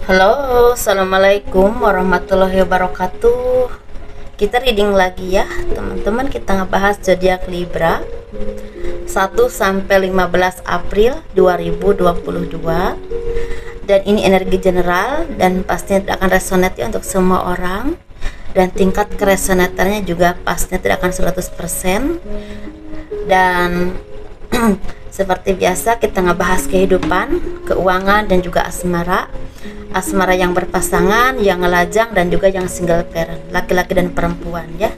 Halo, assalamualaikum warahmatullahi wabarakatuh. Kita reading lagi ya, teman-teman. Kita ngebahas zodiak Libra 1 sampai 15 April 2022. Dan ini energi general dan pastinya tidak akan resonate ya untuk semua orang. Dan tingkat keresonatannya juga pastinya tidak akan 100%. Dan seperti biasa kita ngebahas kehidupan, keuangan, dan juga asmara. Asmara yang berpasangan, yang ngelajang, dan juga yang single parent, laki-laki dan perempuan ya.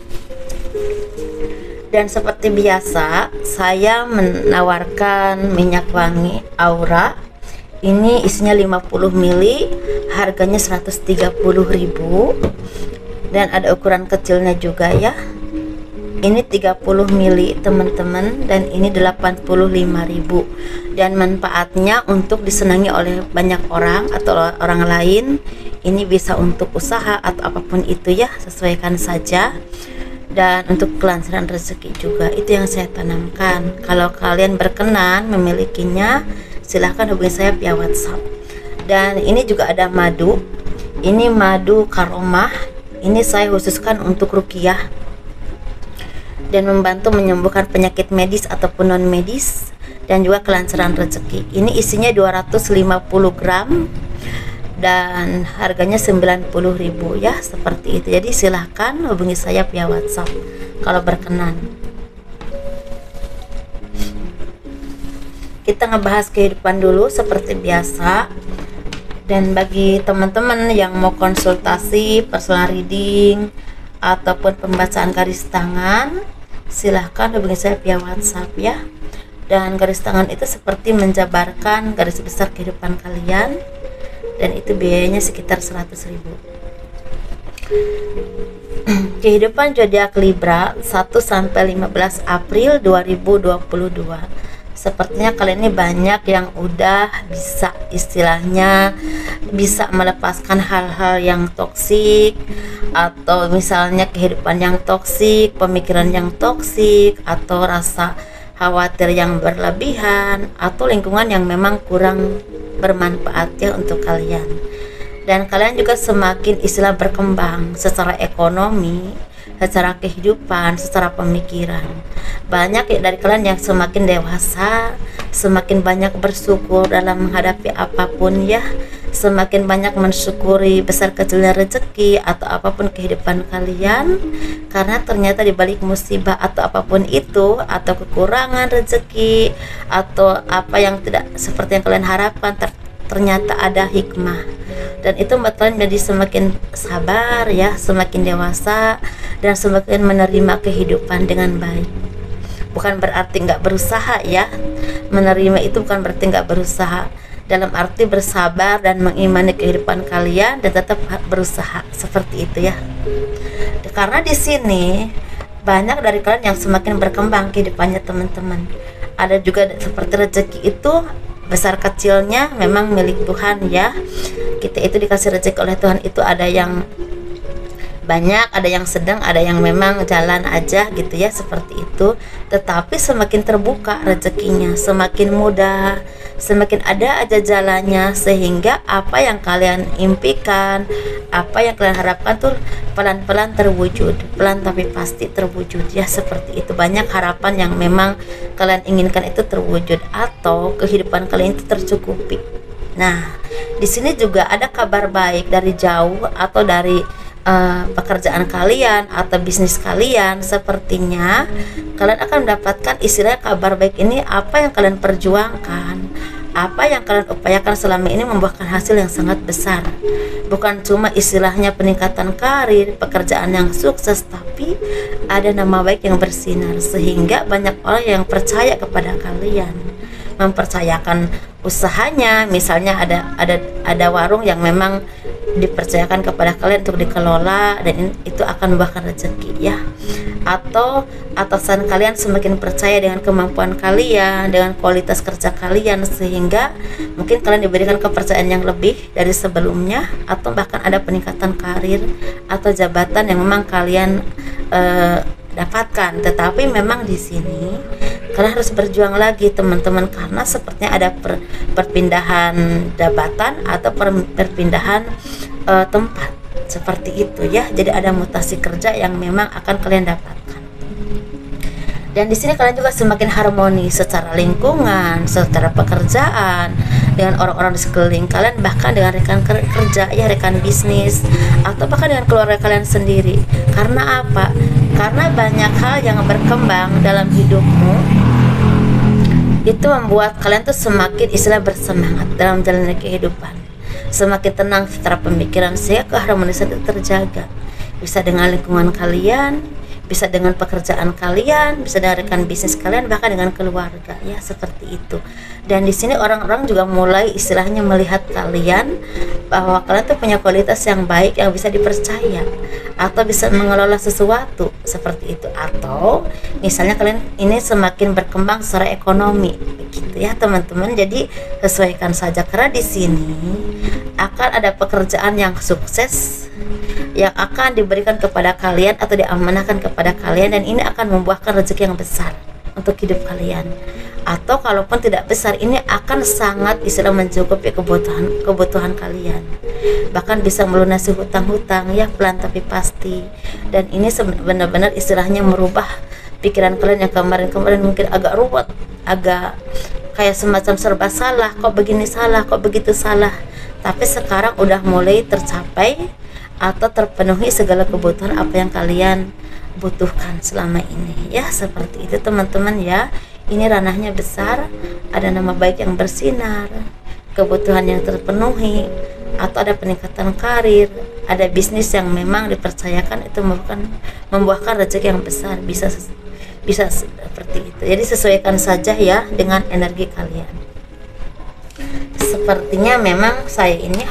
Dan seperti biasa, saya menawarkan minyak wangi Aura. Ini isinya 50 ml, harganya 130.000. Dan ada ukuran kecilnya juga ya. Ini 30 ml teman-teman, dan ini 85.000. Dan manfaatnya untuk disenangi oleh banyak orang atau orang lain. Ini bisa untuk usaha atau apapun itu ya, sesuaikan saja. Dan untuk kelancaran rezeki juga, itu yang saya tanamkan. Kalau kalian berkenan memilikinya, silahkan hubungi saya via WhatsApp. Dan ini juga ada madu. Ini madu karomah. Ini saya khususkan untuk ruqyah dan membantu menyembuhkan penyakit medis ataupun non medis, dan juga kelancaran rezeki. Ini isinya 250 gram dan harganya 90.000 ya, seperti itu. Jadi silahkan hubungi saya via WhatsApp kalau berkenan. Kita ngebahas kehidupan dulu seperti biasa. Dan bagi teman-teman yang mau konsultasi, personal reading, ataupun pembacaan garis tangan, silahkan hubungi saya via WhatsApp ya. Dan garis tangan itu seperti menjabarkan garis besar kehidupan kalian, dan itu biayanya sekitar 100.000. Kehidupan zodiak Libra 1 sampai 15 April 2022. Sepertinya kalian ini banyak yang udah bisa, istilahnya bisa melepaskan hal-hal yang toksik, atau misalnya kehidupan yang toksik, pemikiran yang toksik, atau rasa khawatir yang berlebihan, atau lingkungan yang memang kurang bermanfaat ya untuk kalian. Dan kalian juga semakin istilah berkembang secara ekonomi, secara kehidupan, secara pemikiran. Banyak ya dari kalian yang semakin dewasa, semakin banyak bersyukur dalam menghadapi apapun ya, semakin banyak mensyukuri besar kecilnya rezeki atau apapun kehidupan kalian, karena ternyata di balik musibah atau apapun itu, atau kekurangan rezeki atau apa yang tidak seperti yang kalian harapkan, ternyata ada hikmah. Dan itu membuat kalian menjadi semakin sabar ya, semakin dewasa, dan semakin menerima kehidupan dengan baik. Bukan berarti nggak berusaha ya, menerima itu bukan berarti nggak berusaha, dalam arti bersabar dan mengimani kehidupan kalian dan tetap berusaha, seperti itu ya. Karena di sini banyak dari kalian yang semakin berkembang kehidupannya teman-teman. Ada juga seperti rezeki itu besar kecilnya memang milik Tuhan ya. Kita itu dikasih rezeki oleh Tuhan, itu ada yang banyak, ada yang sedang, ada yang memang jalan aja gitu ya, seperti itu. Tetapi semakin terbuka rezekinya, semakin mudah, semakin ada aja jalannya, sehingga apa yang kalian impikan, apa yang kalian harapkan tuh pelan-pelan terwujud, pelan tapi pasti terwujud ya, seperti itu. Banyak harapan yang memang kalian inginkan itu terwujud, atau kehidupan kalian itu tercukupi. Nah, di sini juga ada kabar baik dari jauh atau dari pekerjaan kalian atau bisnis kalian. Sepertinya kalian akan mendapatkan istilahnya kabar baik ini. Apa yang kalian perjuangkan, apa yang kalian upayakan selama ini membuahkan hasil yang sangat besar. Bukan cuma istilahnya peningkatan karir, pekerjaan yang sukses, tapi ada nama baik yang bersinar, sehingga banyak orang yang percaya kepada kalian, mempercayakan usahanya. Misalnya ada warung yang memang dipercayakan kepada kalian untuk dikelola, dan itu akan membuahkan rezeki ya. Atau atasan kalian semakin percaya dengan kemampuan kalian, dengan kualitas kerja kalian, sehingga mungkin kalian diberikan kepercayaan yang lebih dari sebelumnya, atau bahkan ada peningkatan karir atau jabatan yang memang kalian dapatkan. Tetapi memang di sini kalian harus berjuang lagi teman-teman, karena sepertinya ada perpindahan jabatan atau perpindahan tempat seperti itu ya. Jadi ada mutasi kerja yang memang akan kalian dapatkan. Dan di sini kalian juga semakin harmoni secara lingkungan, secara pekerjaan, dengan orang-orang di sekeliling kalian, bahkan dengan rekan kerja ya, rekan bisnis, atau bahkan dengan keluarga kalian sendiri. Karena apa? Karena banyak hal yang berkembang dalam hidupmu, itu membuat kalian tuh semakin istilah bersemangat dalam menjalani kehidupan, semakin tenang secara pemikiran, sehingga keharmonisan itu terjaga. Bisa dengan lingkungan kalian, bisa dengan pekerjaan kalian, bisa dengan rekan bisnis kalian, bahkan dengan keluarga ya, seperti itu. Dan di sini orang-orang juga mulai istilahnya melihat kalian bahwa kalian tuh punya kualitas yang baik, yang bisa dipercaya, atau bisa mengelola sesuatu seperti itu. Atau misalnya kalian ini semakin berkembang secara ekonomi begitu ya teman-teman. Jadi sesuaikan saja, karena di sini akan ada pekerjaan yang sukses yang akan diberikan kepada kalian atau diamanahkan kepada kalian, dan ini akan membuahkan rezeki yang besar untuk hidup kalian. Atau kalaupun tidak besar, ini akan sangat istilah mencukupi kebutuhan kalian, bahkan bisa melunasi hutang-hutang ya, pelan tapi pasti. Dan ini benar-benar istilahnya merubah pikiran kalian yang kemarin-kemarin mungkin agak ruwet, agak kayak semacam serba salah, kok begini salah, kok begitu salah. Tapi sekarang udah mulai tercapai atau terpenuhi segala kebutuhan apa yang kalian butuhkan selama ini ya, seperti itu teman-teman ya. Ini ranahnya besar, ada nama baik yang bersinar, kebutuhan yang terpenuhi, atau ada peningkatan karir, ada bisnis yang memang dipercayakan, itu membuahkan rezeki yang besar, bisa seperti itu. Jadi sesuaikan saja ya dengan energi kalian. Sepertinya memang saya ini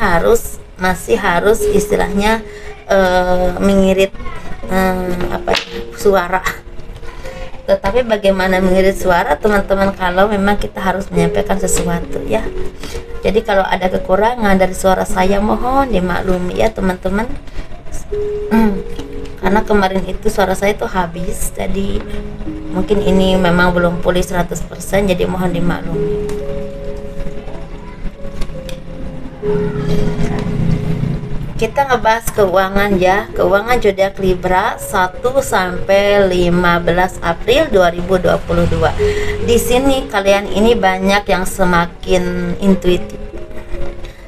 masih harus istilahnya mengirit suara. Tetapi bagaimana mengirit suara teman-teman, kalau memang kita harus menyampaikan sesuatu ya. Jadi kalau ada kekurangan dari suara saya, mohon dimaklumi ya teman-teman. Karena kemarin itu suara saya tuh habis, jadi mungkin ini memang belum pulih 100%, jadi mohon dimaklumi. Kita ngebahas keuangan ya, keuangan zodiak Libra 1 sampai 15 April 2022. Di sini kalian ini banyak yang semakin intuitif,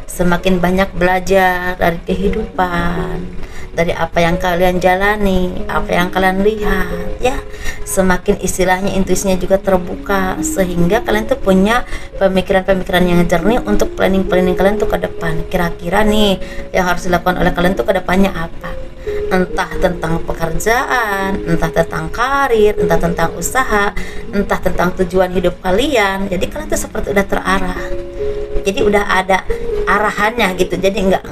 semakin banyak belajar dari kehidupan, dari apa yang kalian jalani, apa yang kalian lihat ya. Semakin istilahnya intuisinya juga terbuka, sehingga kalian tuh punya pemikiran-pemikiran yang jernih untuk planning kalian tuh ke depan. Kira-kira nih yang harus dilakukan oleh kalian tuh ke depannya apa, entah tentang pekerjaan, entah tentang karir, entah tentang usaha, entah tentang tujuan hidup kalian. Jadi kalian tuh seperti udah terarah, jadi udah ada arahannya gitu, jadi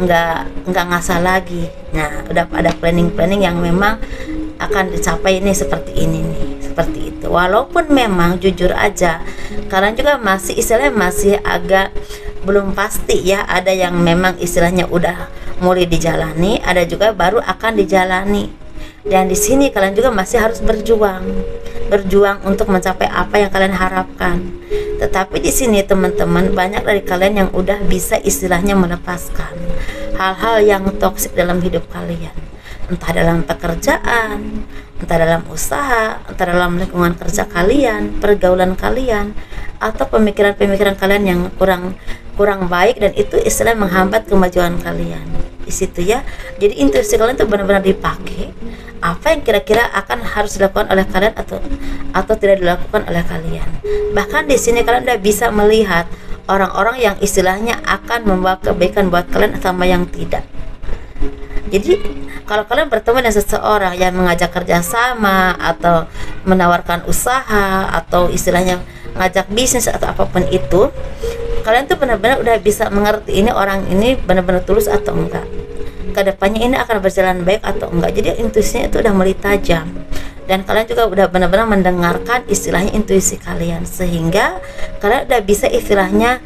nggak ngasal lagi. Nah, udah ada planning yang memang akan dicapai ini seperti ini nih, seperti itu. Walaupun memang jujur aja kalian juga masih istilahnya masih agak belum pasti ya, ada yang memang istilahnya udah mulai dijalani, ada juga baru akan dijalani. Dan di sini kalian juga masih harus berjuang untuk mencapai apa yang kalian harapkan. Tetapi di sini teman-teman, banyak dari kalian yang udah bisa istilahnya melepaskan hal-hal yang toksik dalam hidup kalian, entah dalam pekerjaan, entah dalam usaha, entah dalam lingkungan kerja kalian, pergaulan kalian, atau pemikiran-pemikiran kalian yang kurang baik, dan itu istilah menghambat kemajuan kalian di situ ya. Jadi intuisi kalian tuh benar-benar dipakai, apa yang kira-kira akan harus dilakukan oleh kalian atau tidak dilakukan oleh kalian. Bahkan di sini kalian udah bisa melihat orang-orang yang istilahnya akan membawa kebaikan buat kalian sama yang tidak. Jadi kalau kalian bertemu dengan seseorang yang mengajak kerjasama atau menawarkan usaha atau istilahnya ngajak bisnis atau apapun itu, kalian tuh benar-benar udah bisa mengerti ini orang ini benar-benar tulus atau enggak, kedepannya ini akan berjalan baik atau enggak. Jadi intuisinya itu udah mulai tajam, dan kalian juga udah benar-benar mendengarkan istilahnya intuisi kalian, sehingga kalian udah bisa istilahnya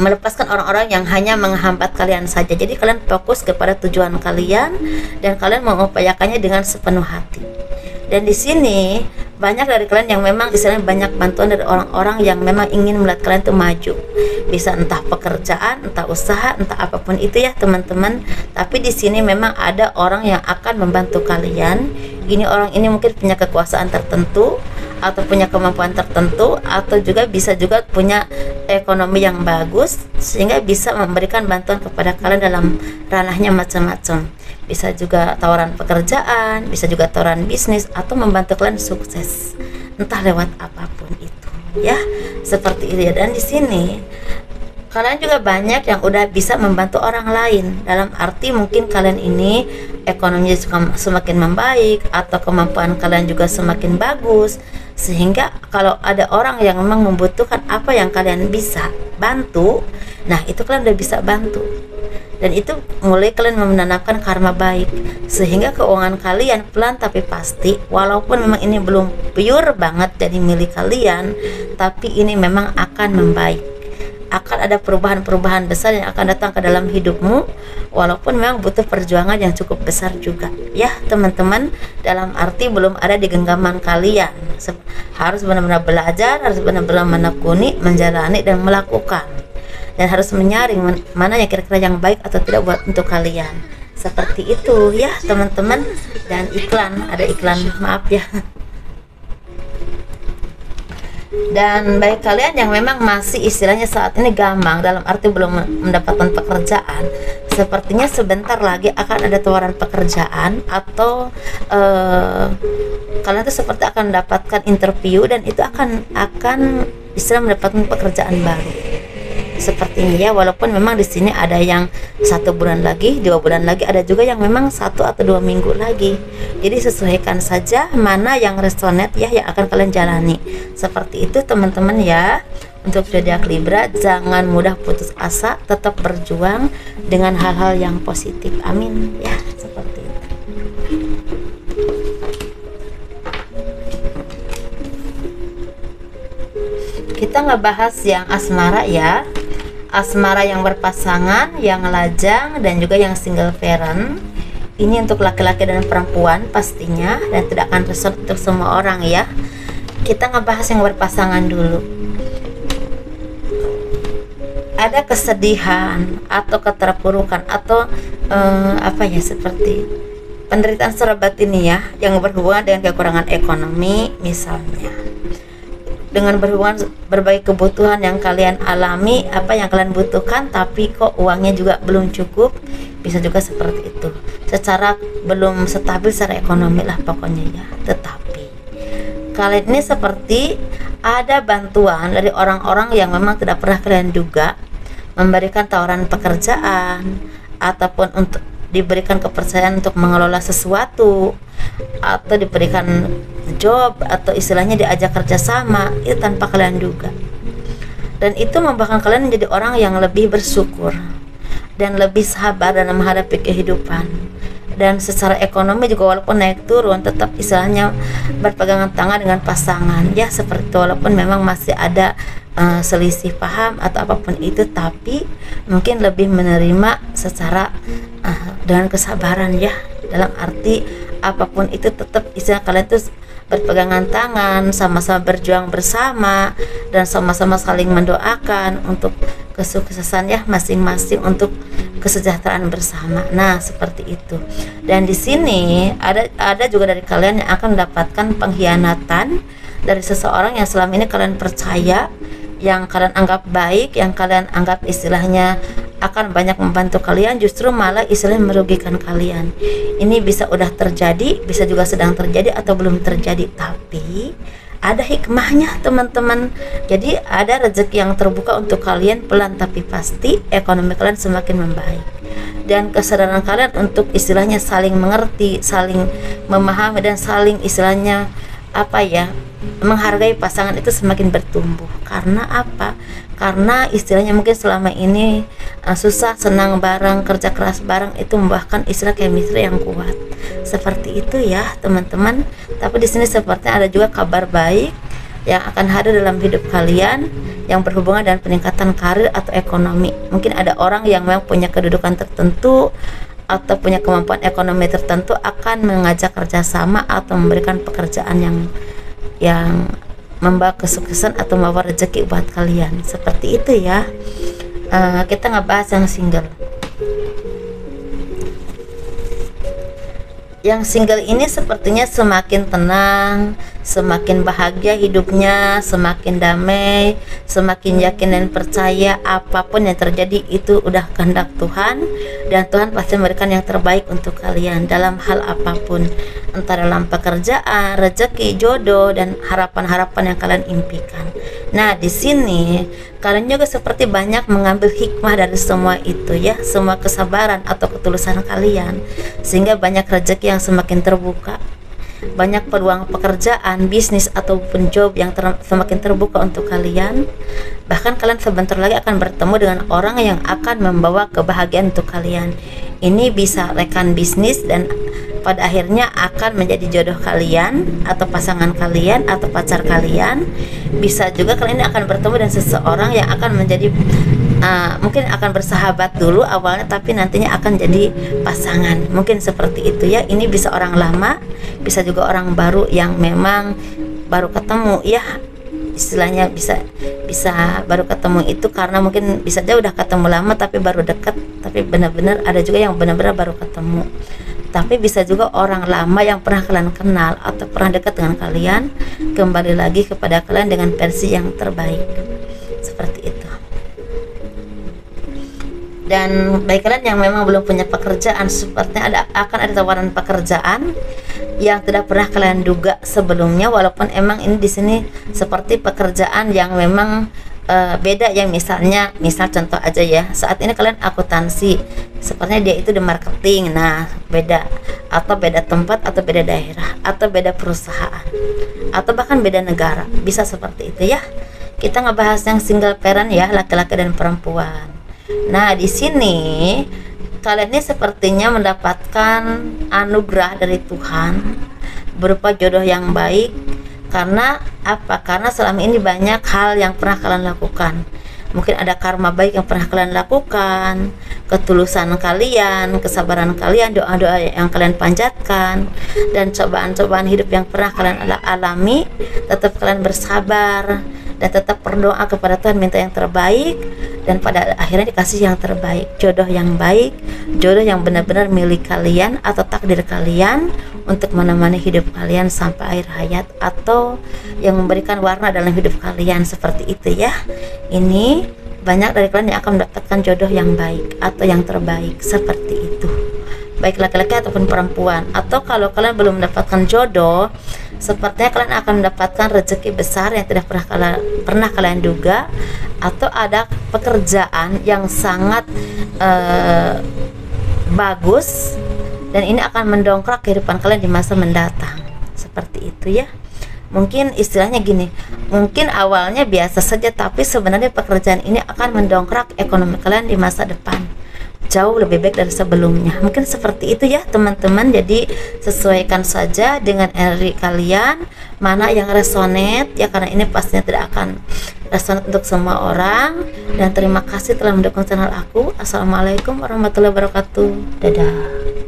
melepaskan orang-orang yang hanya menghambat kalian saja. Jadi kalian fokus kepada tujuan kalian dan kalian mengupayakannya dengan sepenuh hati. Dan di sini banyak dari kalian yang memang istilahnya banyak bantuan dari orang-orang yang memang ingin melihat kalian tuh maju. Bisa entah pekerjaan, entah usaha, entah apapun itu ya teman-teman. Tapi di sini memang ada orang yang akan membantu kalian. Ini orang ini mungkin punya kekuasaan tertentu atau punya kemampuan tertentu, atau juga bisa juga punya ekonomi yang bagus sehingga bisa memberikan bantuan kepada kalian dalam ranahnya macam-macam. Bisa juga tawaran pekerjaan, bisa juga tawaran bisnis, atau membantu kalian sukses entah lewat apapun itu ya, seperti itu ya. Dan di sini kalian juga banyak yang udah bisa membantu orang lain, dalam arti mungkin kalian ini ekonominya semakin membaik atau kemampuan kalian juga semakin bagus, sehingga kalau ada orang yang memang membutuhkan apa yang kalian bisa bantu, nah itu kalian udah bisa bantu. Dan itu mulai kalian menanamkan karma baik, sehingga keuangan kalian pelan tapi pasti, walaupun memang ini belum pure banget jadi milik kalian, tapi ini memang akan membaik. Akan ada perubahan-perubahan besar yang akan datang ke dalam hidupmu, walaupun memang butuh perjuangan yang cukup besar juga ya teman-teman. Dalam arti belum ada di genggaman kalian, harus benar-benar belajar, harus benar-benar menekuni, menjalani dan melakukan, dan harus menyaring mana yang kira-kira yang baik atau tidak buat untuk kalian. Seperti itu ya teman-teman. Dan iklan, ada iklan, maaf ya. Dan bagi kalian yang memang masih istilahnya saat ini gamang, dalam arti belum mendapatkan pekerjaan, sepertinya sebentar lagi akan ada tawaran pekerjaan, atau kalian tuh seperti akan mendapatkan interview, dan itu akan istilah mendapatkan pekerjaan baru. Sepertinya ya, walaupun memang di sini ada yang 1 bulan lagi, 2 bulan lagi, ada juga yang memang 1 atau 2 minggu lagi. Jadi sesuaikan saja mana yang resonate ya, yang akan kalian jalani. Seperti itu teman-teman ya. Untuk zodiak Libra, jangan mudah putus asa, tetap berjuang dengan hal-hal yang positif. Amin ya, seperti itu. Kita ngebahas yang asmara ya. Asmara yang berpasangan, yang lajang, dan juga yang single parent. Ini untuk laki-laki dan perempuan pastinya, dan tidak akan resort untuk semua orang ya. Kita ngebahas yang berpasangan dulu. Ada kesedihan atau keterpurukan atau seperti penderitaan secara batin ya, yang berhubungan dengan kekurangan ekonomi misalnya, dengan berhubungan berbagai kebutuhan yang kalian alami, apa yang kalian butuhkan, tapi kok uangnya juga belum cukup. Bisa juga seperti itu, secara belum stabil secara ekonomi lah pokoknya ya. Tetapi kalian ini seperti ada bantuan dari orang-orang yang memang tidak pernah kalian duga, memberikan tawaran pekerjaan, ataupun untuk diberikan kepercayaan untuk mengelola sesuatu, atau diberikan job, atau istilahnya diajak kerjasama, itu tanpa kalian duga. Dan itu membuatkan kalian menjadi orang yang lebih bersyukur dan lebih sabar dalam menghadapi kehidupan. Dan secara ekonomi juga walaupun naik turun, tetap istilahnya berpegangan tangan dengan pasangan ya, seperti itu. Walaupun memang masih ada selisih paham atau apapun itu, tapi mungkin lebih menerima secara dengan kesabaran ya. Dalam arti apapun itu tetap istilah kalian itu berpegangan tangan, sama-sama berjuang bersama, dan sama-sama saling mendoakan untuk kesuksesan ya masing-masing, untuk kesejahteraan bersama. Nah, seperti itu. Dan di sini ada juga dari kalian yang akan mendapatkan pengkhianatan dari seseorang yang selama ini kalian percaya, yang kalian anggap baik, yang kalian anggap istilahnya akan banyak membantu kalian, justru malah istilahnya merugikan kalian. Ini bisa udah terjadi, bisa juga sedang terjadi atau belum terjadi, tapi ada hikmahnya teman-teman. Jadi ada rezeki yang terbuka untuk kalian pelan tapi pasti, ekonomi kalian semakin membaik, dan kesadaran kalian untuk istilahnya saling mengerti, saling memahami, dan saling istilahnya menghargai pasangan itu semakin bertumbuh. Karena apa? Karena istilahnya mungkin selama ini susah senang bareng, kerja keras bareng, itu membuahkan istilah chemistry yang kuat. Seperti itu ya teman-teman. Tapi di sini sepertinya ada juga kabar baik yang akan hadir dalam hidup kalian yang berhubungan dengan peningkatan karir atau ekonomi. Mungkin ada orang yang memang punya kedudukan tertentu atau punya kemampuan ekonomi tertentu akan mengajak kerjasama atau memberikan pekerjaan yang membawa kesuksesan atau membawa rezeki buat kalian. Seperti itu ya. Kita ngebahas yang single. Yang single ini sepertinya semakin tenang, semakin bahagia hidupnya, semakin damai, semakin yakin dan percaya apapun yang terjadi itu udah kehendak Tuhan, dan Tuhan pasti memberikan yang terbaik untuk kalian dalam hal apapun, entah dalam pekerjaan, rezeki, jodoh, dan harapan-harapan yang kalian impikan. Nah, di sini kalian juga seperti banyak mengambil hikmah dari semua itu ya, semua kesabaran atau ketulusan kalian, sehingga banyak rezeki yang semakin terbuka, banyak peluang pekerjaan, bisnis ataupun job yang semakin terbuka untuk kalian. Bahkan kalian sebentar lagi akan bertemu dengan orang yang akan membawa kebahagiaan untuk kalian. Ini bisa rekan bisnis dan pada akhirnya akan menjadi jodoh kalian atau pasangan kalian atau pacar kalian. Bisa juga kalian akan bertemu dengan seseorang yang akan menjadi mungkin akan bersahabat dulu awalnya, tapi nantinya akan jadi pasangan. Mungkin seperti itu ya. Ini bisa orang lama, bisa juga orang baru yang memang baru ketemu ya, istilahnya bisa baru ketemu itu karena mungkin bisa aja udah ketemu lama tapi baru dekat, tapi benar-benar ada juga yang benar-benar baru ketemu. Tapi bisa juga orang lama yang pernah kalian kenal atau pernah dekat dengan kalian kembali lagi kepada kalian dengan versi yang terbaik. Seperti itu. Dan bagi kalian yang memang belum punya pekerjaan, sepertinya akan ada tawaran pekerjaan yang tidak pernah kalian duga sebelumnya, walaupun emang ini di sini seperti pekerjaan yang memang beda ya. Misal contoh aja ya, saat ini kalian akuntansi, sepertinya dia itu di marketing. Nah, beda, atau beda tempat, atau beda daerah, atau beda perusahaan, atau bahkan beda negara, bisa seperti itu ya. Kita ngebahas yang single parent ya, laki-laki dan perempuan. Nah, di sini kalian ini sepertinya mendapatkan anugerah dari Tuhan berupa jodoh yang baik. Karena apa? Karena selama ini banyak hal yang pernah kalian lakukan. Mungkin ada karma baik yang pernah kalian lakukan, ketulusan kalian, kesabaran kalian, doa-doa yang kalian panjatkan, dan cobaan-cobaan hidup yang pernah kalian alami. Tetap kalian bersabar dan tetap berdoa kepada Tuhan, minta yang terbaik, dan pada akhirnya dikasih yang terbaik, jodoh yang baik, jodoh yang benar-benar milik kalian atau takdir kalian untuk menemani hidup kalian sampai akhir hayat, atau yang memberikan warna dalam hidup kalian. Seperti itu ya. Ini banyak dari kalian yang akan mendapatkan jodoh yang baik atau yang terbaik. Seperti itu, baik laki-laki ataupun perempuan. Atau kalau kalian belum mendapatkan jodoh, sepertinya kalian akan mendapatkan rezeki besar yang tidak pernah kalian duga, atau ada pekerjaan yang sangat bagus, dan ini akan mendongkrak kehidupan kalian di masa mendatang. Seperti itu ya. Mungkin istilahnya gini, mungkin awalnya biasa saja, tapi sebenarnya pekerjaan ini akan mendongkrak ekonomi kalian di masa depan jauh lebih baik dari sebelumnya. Mungkin seperti itu ya teman-teman. Jadi sesuaikan saja dengan energi kalian, mana yang resonate ya, karena ini pastinya tidak akan resonate untuk semua orang. Dan terima kasih telah mendukung channel aku. Assalamualaikum warahmatullahi wabarakatuh. Dadah.